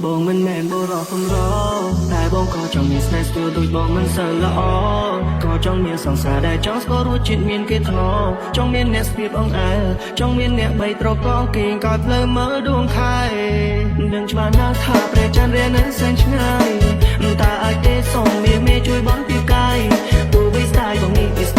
បងមិនមែនបរោះកំរតែបងក៏ចង់មានស្នេហ៍ស្ទើរដូចបងមិនសូវល្អក៏ចង់មានសង្សារដែលចង់ស្គាល់រសជាតិមានគេធ្ងរចង់មានអ្នកស្ទាបអង្អែលចង់មានអ្នកបីត្រកងគេងកោតផ្លូវមើលដួងខែដឹងច្បាស់ណាស់ថាព្រះច័ន្ទរានៅសែនឆ្ងាយតើអាចទេសុំមេជួយបងពីកាយទូវិស្តាយបងនេះ